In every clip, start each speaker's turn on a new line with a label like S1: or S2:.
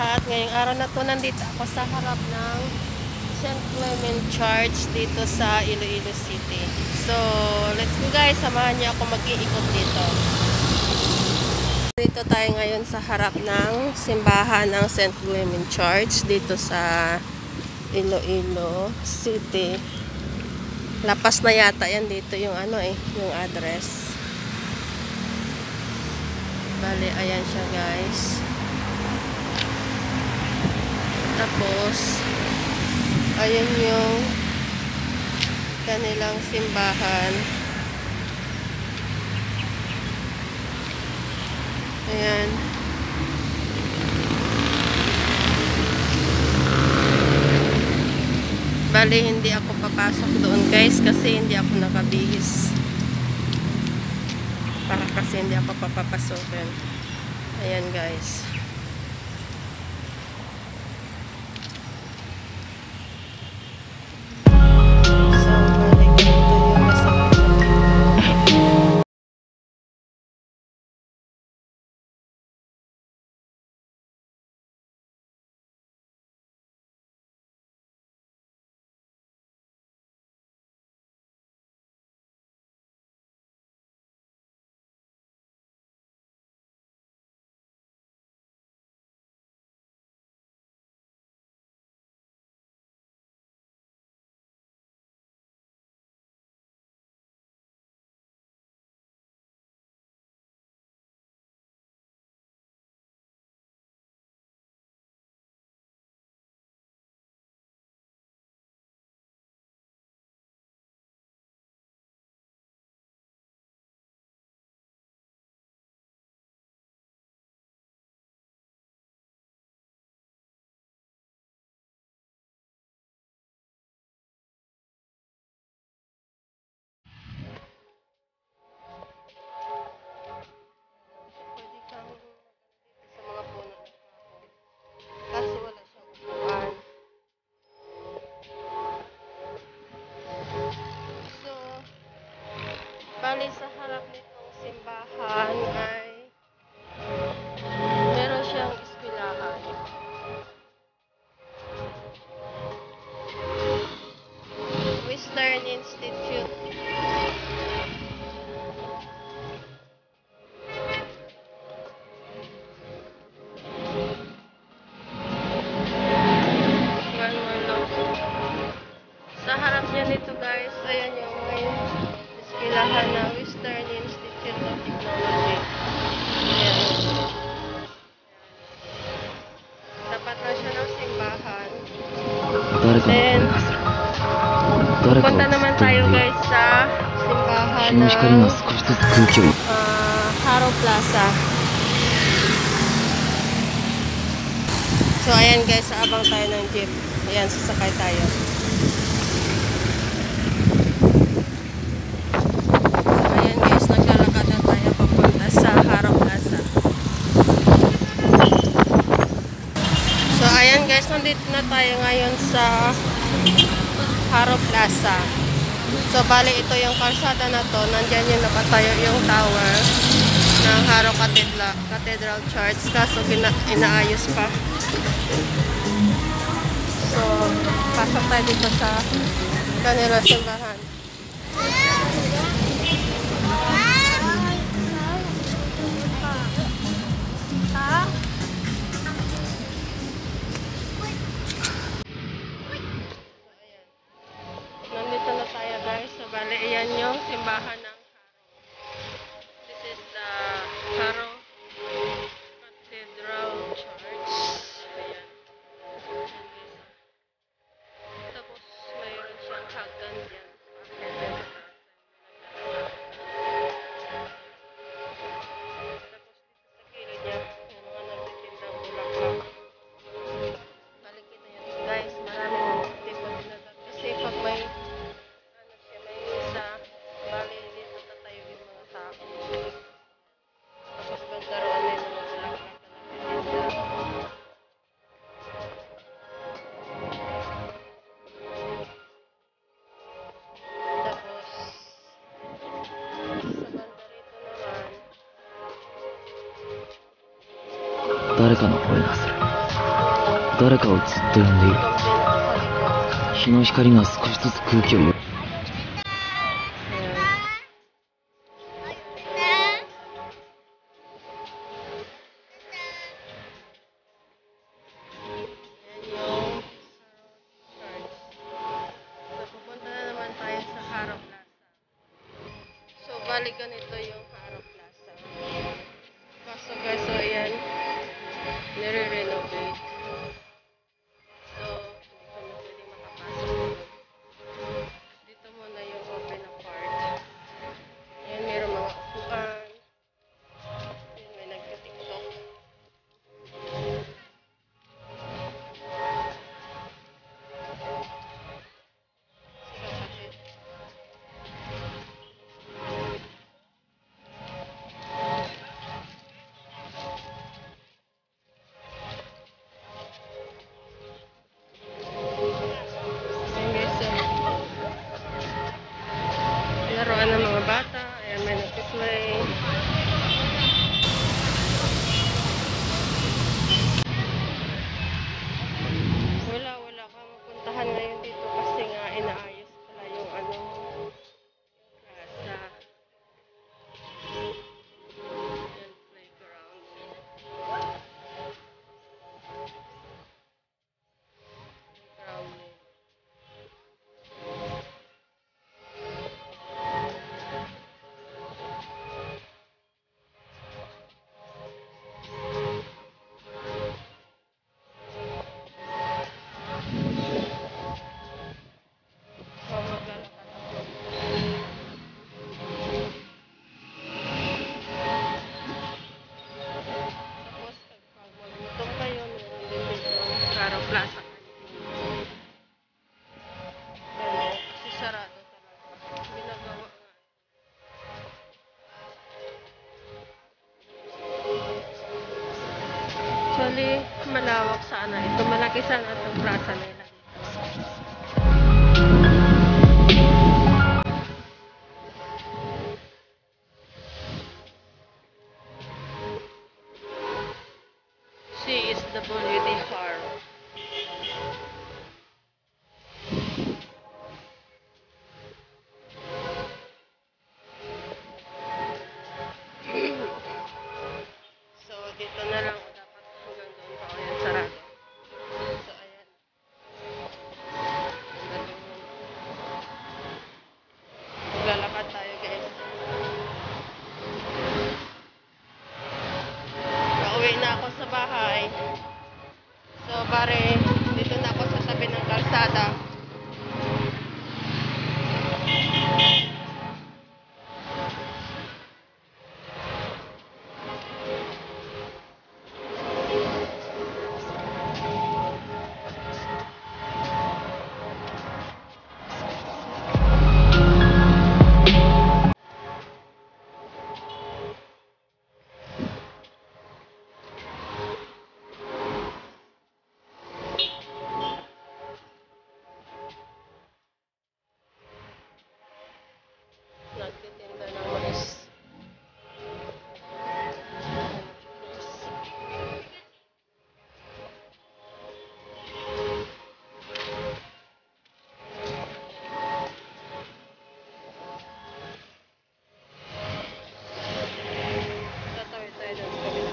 S1: lahat. Ngayong araw na to nandito ako sa harap ng St. Clement Church dito sa Iloilo City. So, let's go guys. Samahan niyo ako mag-iikot dito. Dito tayo ngayon sa harap ng simbahan ng St. Clement Church dito sa Iloilo City. Lapas na yata yan dito yung yung address. Bale, ayan siya guys. Tapos, ayan yung kanilang simbahan. Ayan. Bale, hindi ako papasok doon guys kasi hindi ako nakabihis. Para kasi hindi ako papapasokin. Ayan guys. Bali sa harap nitong simbahan ay meron siyang eskwelahan. Western Institute. Sa harap niya nito guys, ayan yung may eskwelahan na Western Institute of Technology. Ayan. Tapat na siya ng simbahan. Then, punta naman tayo guys sa simbahan ng Haro Plaza. So, ayan guys, abang tayo ng jeep. Ayan, sasakay tayo. Nandito na tayo ngayon sa Haro Plaza. So, bali ito yung kalsada na to. Nandyan yung nakatayo yung tower ng Haro Cathedral Church. Kaso, inaayos pa. So, pasok tayo dito sa kanilang simbahan. Bale, iyan yung simbahan ng Haro. This is the Haro Cathedral Church. Ayan. Tapos, mayroon siyang hagdan dyan. Tapos, dito sa kilid niya, yung mga nagtitindang bulaklak. Balik kita yan. Guys, maraming tipo dinagat. Kasi pag may bali dito tatayo yung mga tao. Tapos magkaroon din ng mga bulaklak na nagtitinda. Tapos sa banda rito naman 誰かの声がする。
S2: 誰かをずっと呼んでいる。
S1: Tom din ako sa likod.
S2: 日の光が少しずつ空気を
S1: Ayan. Yan yung church. So, pupunta na naman tayo sa Haro Plaza. So, balik ganito yung Haro Plaza. Kaso guys, so ayan, nire-renovate. So, hindi kami pwede makapasok doon. Dito muna yung open na part. Ayan, mayroong mga upuan. Ayan, may nagka-tiktok. Kapatid. Ayan guys, so, laruan ng mga bata. Ayan, may nagpi-play. Wala kang mapuntahan ngayon dito kasi nga inaayos pala yung plaza. Yan, playground. Playground. So, maglalakad ako. Tapos, pag magutom kayo, meron din dito Haro Plaza Canteen. Pero, kasi sarado talaga. Ginagawa nga. Actually, malawak sana ito. Malaki sana itong plaza nila. CSWD Farm. So, dito na lang o dapat hanggang doon pa. Ayan, sarado. So, ayan. Hanggang doon muna. Maglalakad tayo guys. Pauwi na ako sa bahay. So, bare, dito na ako sa tabi ng kalsada. Nagtitinda ng mais. Tatawid tayo doon sa kabila.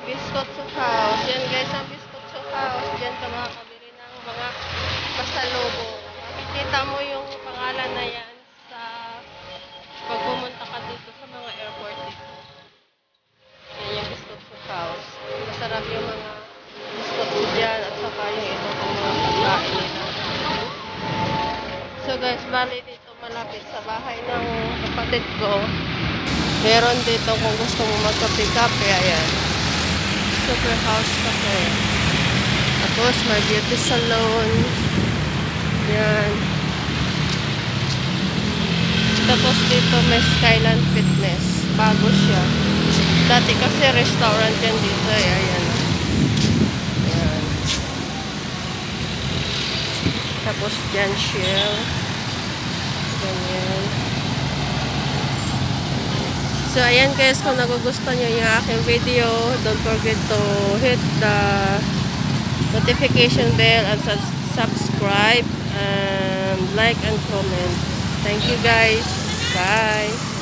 S1: Biscuits House. Yan guys, ang Biscuits House. Diyan ka makakabili ng mga pasalubong. Makikita mo yung pangalan na yan sa pag pumunta ka dito sa mga airport dito. Yan yung Biscuits House. Masarap yung mga biscuits dyan at saka yung ibang mga pagkain nila. So guys, bali dito malapit sa bahay ng kapatid ko. Meron dito kung gusto mo magkape-kape. Ayan. Super House Cafe. Tapos may beauty salon. Yan. Tapos dito may Skyland Fitness. Bago siya. Dati kasi restaurant yan dito. Ayan. Ayan. Tapos dyan Shell. Ganyan. So, ayan guys, kung nagugustuhan nyo yung aking video, don't forget to hit the notification bell and subscribe and like and comment. Thank you guys. Bye.